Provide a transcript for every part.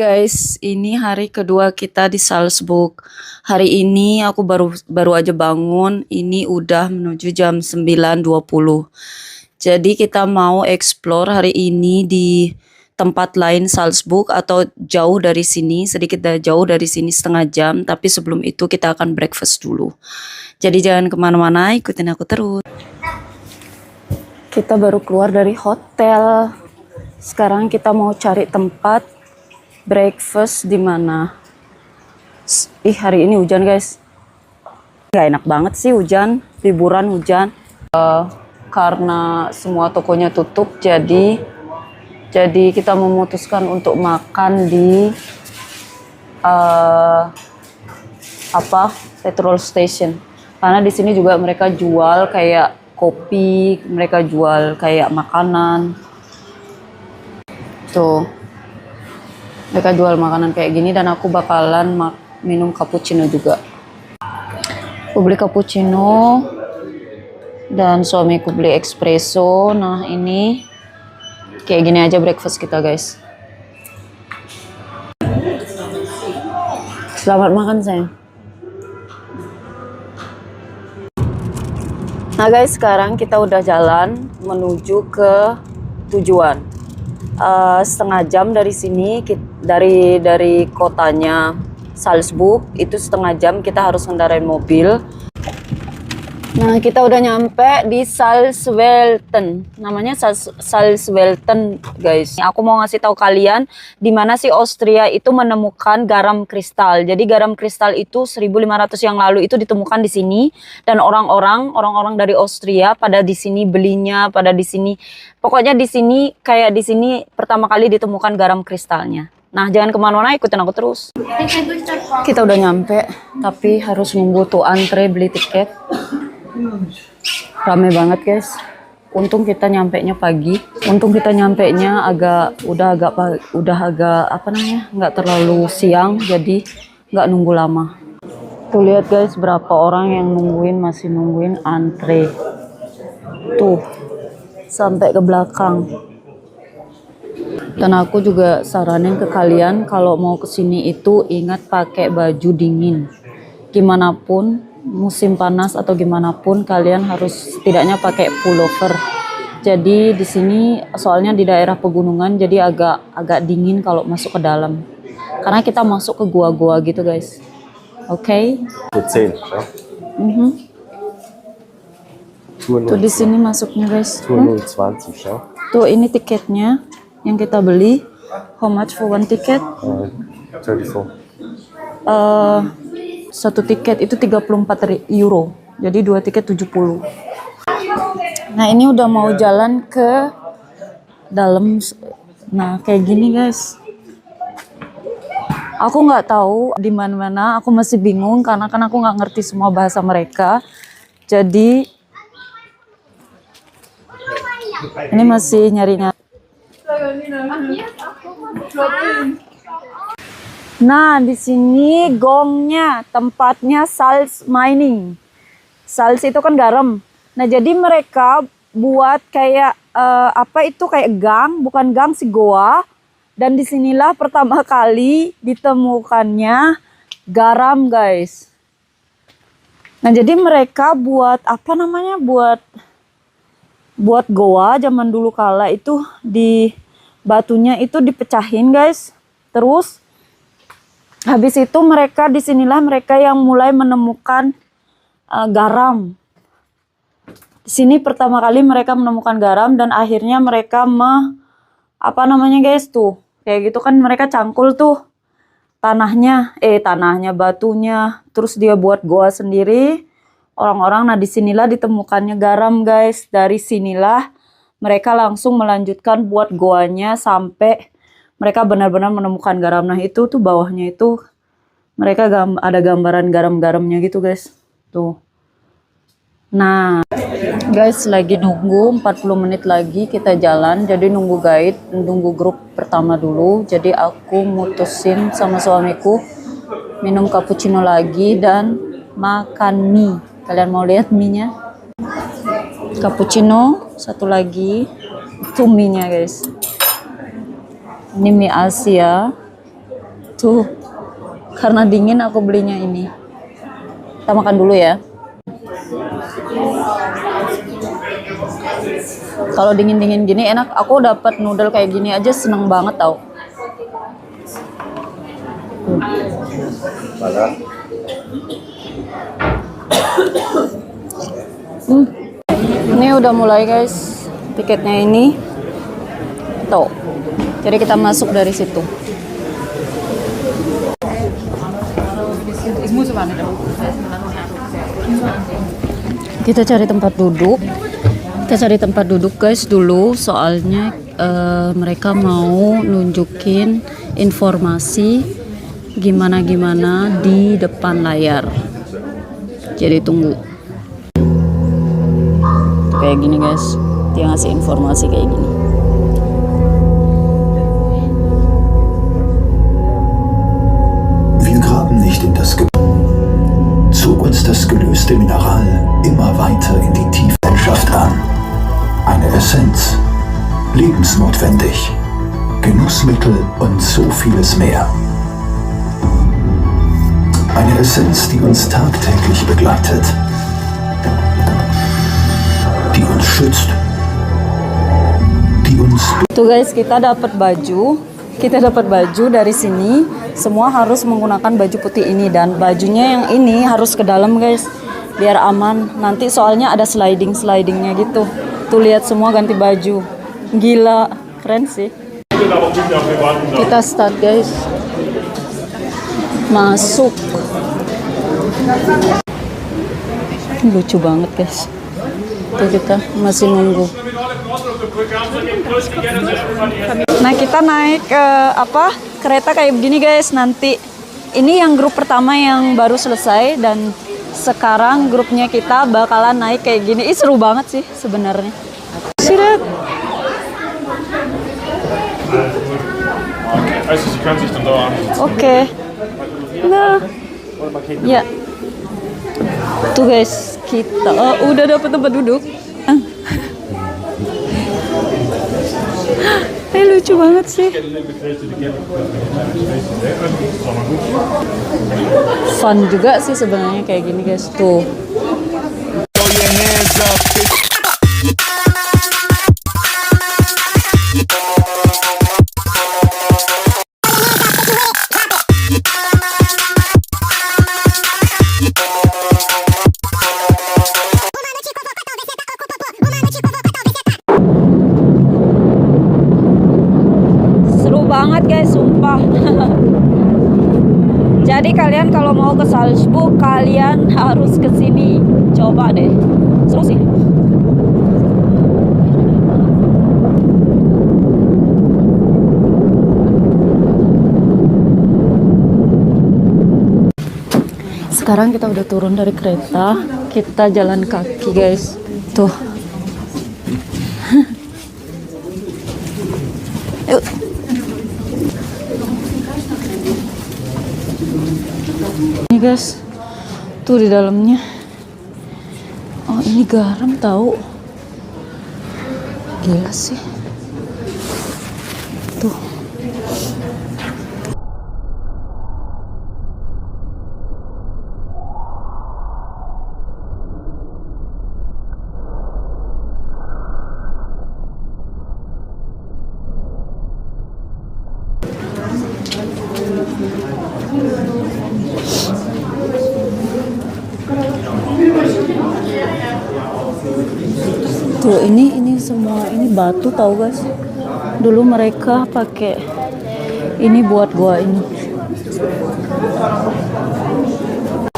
Guys, ini hari kedua kita di Salzburg. Hari ini aku baru aja bangun. Ini udah menuju jam 9.20. Jadi kita mau explore hari ini di tempat lain Salzburg atau jauh dari sini, sedikit jauh dari sini setengah jam. Tapi sebelum itu kita akan breakfast dulu. Jadi jangan kemana-mana, ikutin aku terus. Kita baru keluar dari hotel. Sekarang kita mau cari tempat breakfast di mana? Hari ini hujan guys. Gak enak banget sih hujan, liburan hujan. Karena semua tokonya tutup, jadi kita memutuskan untuk makan di petrol station. Karena di sini juga mereka jual kayak kopi, mereka jual kayak makanan. Tuh. Mereka jual makanan kayak gini dan aku bakalan minum cappuccino juga. Aku beli cappuccino dan suamiku beli espresso. Nah ini kayak gini aja breakfast kita guys. Selamat makan sayang. Nah guys, sekarang kita udah jalan menuju ke tujuan. Setengah jam dari sini, dari kotanya Salzburg itu setengah jam kita harus ngendarain mobil. Nah kita udah nyampe di Salzwelten, namanya Salzwelten guys. Aku mau ngasih tahu kalian di mana sih Austria itu menemukan garam kristal. Jadi garam kristal itu 1500 yang lalu itu ditemukan di sini dan orang-orang dari Austria pada di sini belinya, pada di sini. Pokoknya di sini kayak di sini pertama kali ditemukan garam kristalnya. Nah jangan kemana-mana, ikutin aku terus. Kita udah nyampe, tapi harus nunggu tuh antre beli tiket. Rame banget guys. Untung kita nyampenya pagi. Untung kita nyampenya udah agak apa namanya, nggak terlalu siang, jadi nggak nunggu lama. Tuh lihat guys, berapa orang yang masih nungguin antre. Tuh sampai ke belakang. Dan aku juga saranin ke kalian kalau mau kesini itu ingat pakai baju dingin. Gimana pun musim panas atau gimana pun kalian harus setidaknya pakai pullover. Jadi di sini soalnya di daerah pegunungan jadi agak dingin kalau masuk ke dalam. Karena kita masuk ke gua-gua gitu guys. Oke. Okay? Tuh di sini masuknya guys. 220 ya. Tuh ini tiketnya yang kita beli. How much for one ticket? 34. Satu tiket itu 34 euro. Jadi 2 tiket 70. Nah, ini udah mau jalan ke dalam. Nah, kayak gini, guys. Aku nggak tahu di mana-mana, aku masih bingung karena kan aku nggak ngerti semua bahasa mereka. Jadi ini masih nyari-nyari. Nah, di sini gongnya, tempatnya Salz mining. Salz itu kan garam. Nah, jadi mereka buat kayak kayak gang, bukan gang sih, goa. Dan disinilah pertama kali ditemukannya garam, guys. Nah, jadi mereka buat buat goa zaman dulu kala itu di batunya itu dipecahin, guys. Terus habis itu disinilah mereka yang mulai menemukan garam. Di sini pertama kali mereka menemukan garam dan akhirnya mereka guys tuh kayak gitu kan mereka cangkul tuh tanahnya batunya, terus dia buat goa sendiri orang-orang. Nah disinilah ditemukannya garam guys. Dari sinilah mereka langsung melanjutkan buat goanya sampai mereka benar-benar menemukan garam. Nah itu tuh bawahnya itu mereka ada gambaran garam-garamnya gitu guys. Tuh. Nah guys, lagi nunggu 40 menit lagi kita jalan. Jadi nunggu guide, nunggu grup pertama dulu. Jadi aku mutusin sama suamiku minum cappuccino lagi dan makan mie. Kalian mau lihat mie-nya? Cappuccino, satu lagi itu mie-nya guys. Ini mie Asia. Tuh, karena dingin aku belinya ini. Kita makan dulu ya. Kalau dingin-dingin gini enak. Aku dapat noodle kayak gini aja seneng banget tau. Voilà. Ini udah mulai guys. Tiketnya ini. Tuh. Jadi kita masuk dari situ. Kita cari tempat duduk. Kita cari tempat duduk guys dulu, soalnya mereka mau nunjukin informasi gimana-gimana di depan layar. Jadi tunggu. Tuh, kayak gini guys, dia ngasih informasi kayak gini. Wir graben nicht in das zog uns das gelöste Mineral immer weiter in die Tieflandschaft an. Eine Essenz, lebensnotwendig, Genussmittel und so vieles mehr. Eine Essenz, die uns tagtäglich begleitet, die uns schützt, die uns... Tuh guys, kita dapat baju. Kita dapat baju dari sini. Semua harus menggunakan baju putih ini, dan bajunya yang ini harus ke dalam guys, biar aman. Nanti soalnya ada slidingnya gitu. Tuh lihat, semua ganti baju. Gila, keren sih. Kita start guys. Masuk. Lucu banget guys. Tuh kita masih nunggu. Nah, kita naik kereta kayak begini guys. Nanti ini yang grup pertama yang baru selesai, dan sekarang grupnya kita bakalan naik kayak gini. Ih, seru banget sih sebenarnya. Sirat. Oke. Nah. Ya. Tuh guys, kita udah dapet tempat duduk. Lucu banget sih. Fun juga sih sebenarnya kayak gini guys. Tuh. Banget guys, sumpah. Jadi kalian kalau mau ke Salzburg, kalian harus ke sini. Coba deh. Seru sih. Sekarang kita udah turun dari kereta, kita jalan kaki guys. Tuh. Yuk. Ini guys, tuh di dalamnya. Oh, ini garam tahu. Gila sih. Tuh. Tuh ini semua ini batu tahu guys. Dulu mereka pakai ini buat gua ini.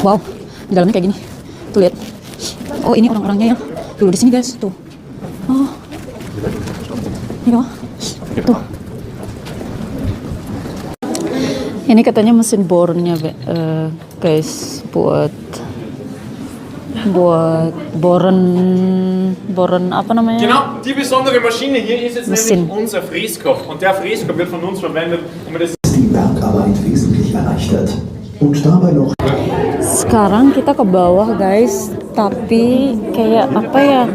Wow, di dalamnya kayak gini. Tuh lihat. Oh, ini orang-orangnya yang dulu di sini guys. Tuh. Oh. Ini loh. Tuh. Ini katanya mesin bornya guys, buat boren apa namanya? Genau, die besondere Maschine hier ist jetzt nämlich unser Fräskopf. Und der Fräskopf wird von uns verwendet, um das die Bergarbeit wesentlich erleichtert und dabei noch... Sekarang kita ke bawah guys, tapi kayak apa ya?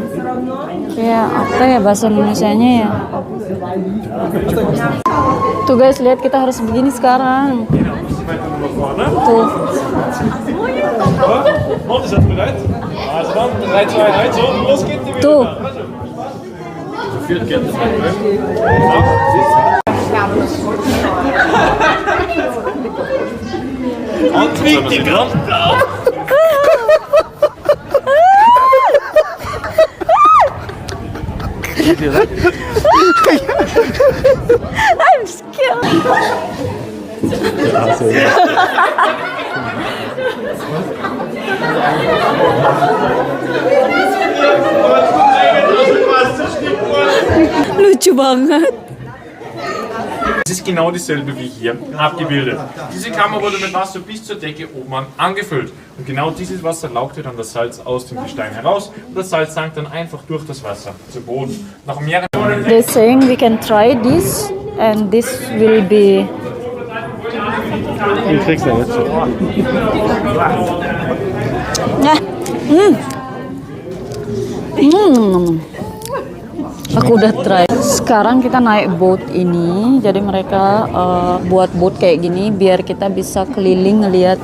kayak apa ya bahasa Indonesianya ya. Tuh guys, lihat kita harus begini sekarang. Tuh. Und ist das bereit? Also dann 3, 2, 1 und los geht die Tuh. Und trinkt die Grund. I'm scared. Lucu banget. Es ist genau dasselbe wie hier abgebildet. Diese Kammer wurde mit Wasser bis zur Decke oben an angefüllt. Und genau dieses Wasser laugte dann das Salz aus dem Gestein heraus und das Salz sank dann einfach durch das Wasser zu Boden. Nach mehreren They're saying we can try this and this will be Den kriegst du ja jetzt schon. nah. Aku udah try. Sekarang kita naik boat ini. Jadi mereka buat boat kayak gini biar kita bisa keliling ngelihat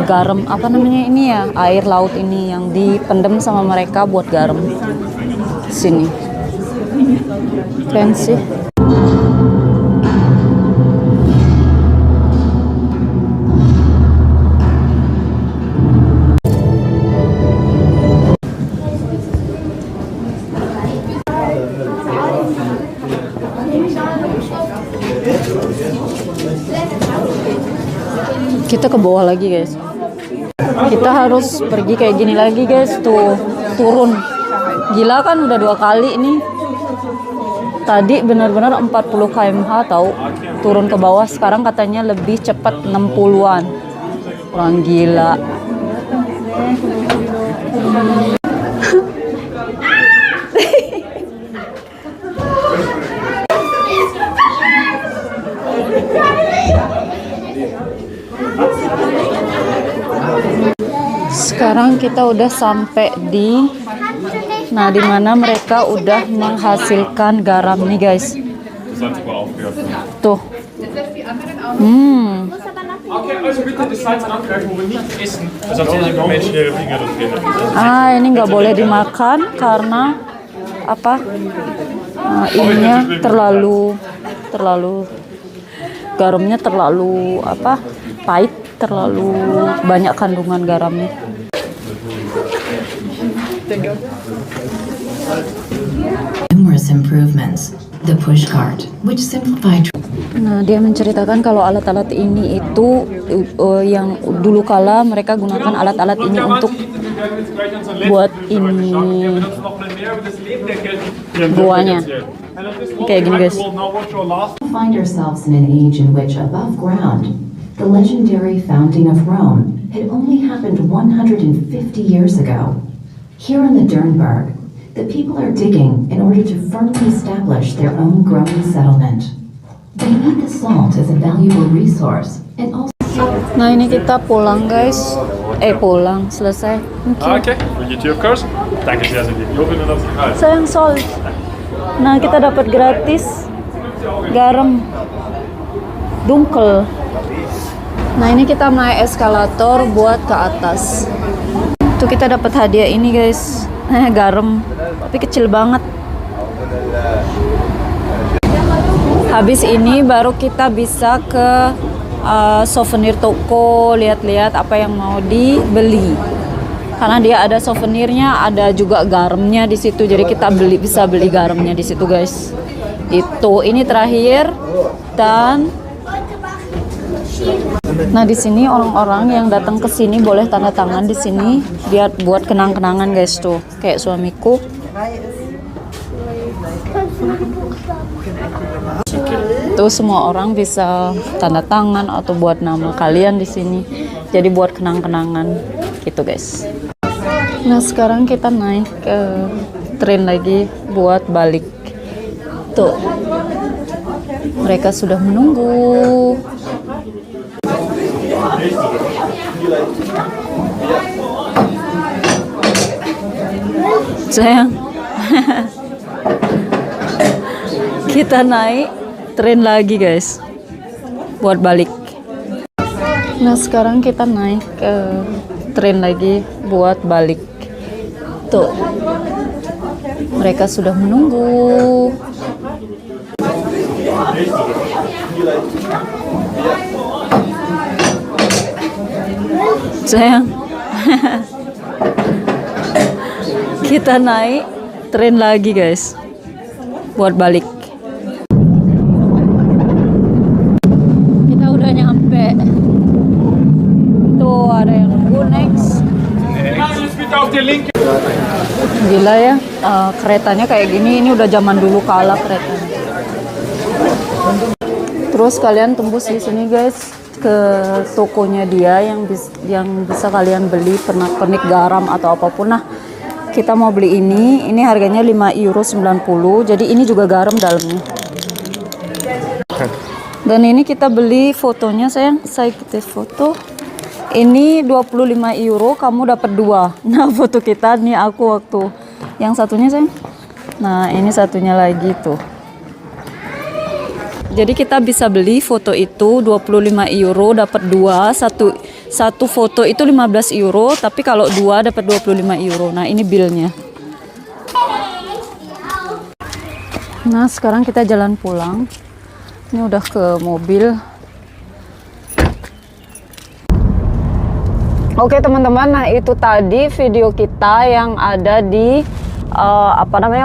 garam apa namanya ini ya, air laut ini yang dipendam sama mereka buat garam. Sini. Keren sih. Kita ke bawah lagi guys. Kita harus pergi kayak gini lagi guys. Tuh turun. Gila kan udah 2 kali nih. Tadi benar-benar 40 km/h tahu. Turun ke bawah, sekarang katanya lebih cepat 60-an. Orang gila. Sekarang kita udah sampai di mana mereka udah menghasilkan garam nih guys. Tuh. Okay, also bitte das Salz angreifen, wo wir nicht essen. Sonst haben die Menschen ihre Finger da drin. Ini nggak boleh dimakan karena apa? Ininya terlalu garamnya terlalu apa? Pahit, terlalu banyak kandungan garamnya. Numerous improvements. The push cart, which simplified. Nah, dia menceritakan kalau alat-alat ini itu yang dulu kala mereka gunakan alat-alat ini untuk buat ini goanya. Kayak gini guys. Find ourselves in an age in which above ground, the legendary founding of Rome had only happened 150 years ago. Here in the Dernberg, the people are digging in order to firmly establish their own growing settlement. They need the salt as a valuable resource and also. Nah, ini kita pulang guys. Pulang selesai. Okay, will you of course? Danke sehr, sind die Jungen und das Sayang salt. Nah, kita dapat gratis garam dungkel. Nah, ini kita naik eskalator buat ke atas. Tuh kita dapat hadiah ini guys. Garam, tapi kecil banget. Habis ini baru kita bisa ke souvenir toko, lihat-lihat apa yang mau dibeli. Karena dia ada souvenirnya, ada juga garamnya di situ. Jadi kita bisa beli garamnya di situ guys. Itu ini terakhir dan nah di sini orang-orang yang datang ke sini boleh tanda tangan di sini biar buat kenang-kenangan guys tuh. Kayak suamiku. Tuh semua orang bisa tanda tangan atau buat nama kalian di sini. Jadi buat kenang-kenangan gitu guys. Nah, sekarang kita naik ke train lagi buat balik. Tuh. Mereka sudah menunggu. Sayang. Kita naik tren lagi guys buat balik. Nah sekarang kita naik ke tren lagi buat balik. Tuh mereka sudah menunggu. Sayang. Kita naik tren lagi guys buat balik. Kita udah nyampe. Tuh ada yang nunggu next. Gila ya, keretanya kayak gini. Ini udah zaman dulu kala keretanya. Terus kalian tembus di sini guys ke tokonya dia yang bisa kalian beli pernak-pernik garam atau apapun. Nah kita mau beli ini harganya €5.90. Jadi ini juga garam dalamnya. Dan ini kita beli fotonya sayang, saya kita foto. Ini €25, kamu dapat 2. Nah foto kita nih aku waktu yang satunya sayang. Nah ini satunya lagi tuh. Jadi kita bisa beli foto itu €25 dapat 2. Satu foto itu €15, tapi kalau 2 dapat €25. Nah ini bilnya. Nah sekarang kita jalan pulang. Ini udah ke mobil. Oke teman-teman, nah itu tadi video kita yang ada di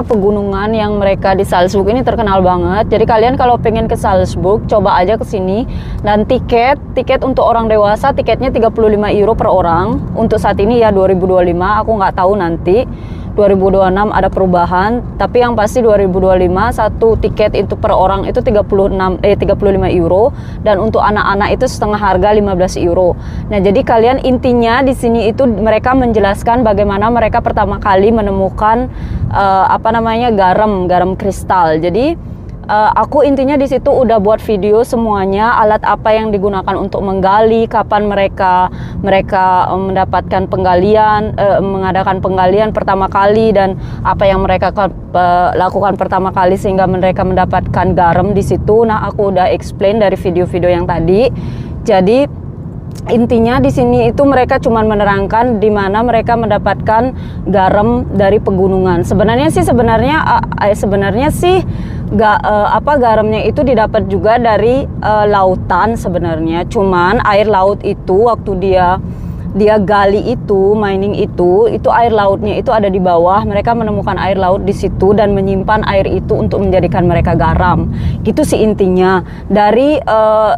pegunungan yang mereka di Salzburg ini terkenal banget. Jadi kalian kalau pengen ke Salzburg coba aja ke sini. Dan tiket untuk orang dewasa tiketnya €35 per orang untuk saat ini ya 2025. Aku nggak tahu nanti 2026 ada perubahan, tapi yang pasti 2025 satu tiket itu per orang itu €35 dan untuk anak-anak itu setengah harga €15. Nah, jadi kalian intinya di sini itu mereka menjelaskan bagaimana mereka pertama kali menemukan garam kristal. Jadi aku intinya di situ udah buat video semuanya, alat apa yang digunakan untuk menggali, kapan mereka mendapatkan mengadakan penggalian pertama kali, dan apa yang mereka lakukan pertama kali sehingga mereka mendapatkan garam di situ. Nah, aku udah explain dari video-video yang tadi. Jadi intinya di sini itu mereka cuma menerangkan di mana mereka mendapatkan garam dari pegunungan. Sebenarnya sih garamnya itu didapat juga dari lautan sebenarnya. Cuman air laut itu waktu dia gali itu, mining itu air lautnya itu ada di bawah. Mereka menemukan air laut di situ dan menyimpan air itu untuk menjadikan mereka garam. Gitu sih intinya. Dari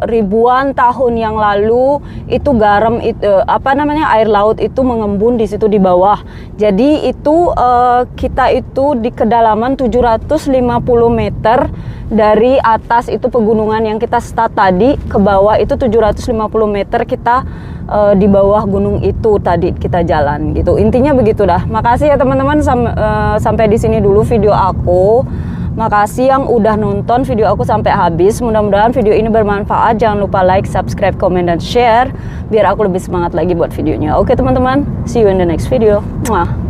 ribuan tahun yang lalu itu garam air laut itu mengembun di situ di bawah. Jadi itu kita itu di kedalaman 750 meter dari atas itu pegunungan yang kita start tadi ke bawah itu 750 meter kita di bawah gunung itu tadi kita jalan gitu. Intinya begitu dah. Makasih ya teman-teman, sampai di sini dulu video aku. Makasih yang udah nonton video aku sampai habis. Mudah-mudahan video ini bermanfaat. Jangan lupa like, subscribe, komen, dan share biar aku lebih semangat lagi buat videonya. Oke teman-teman, see you in the next video. Mwah.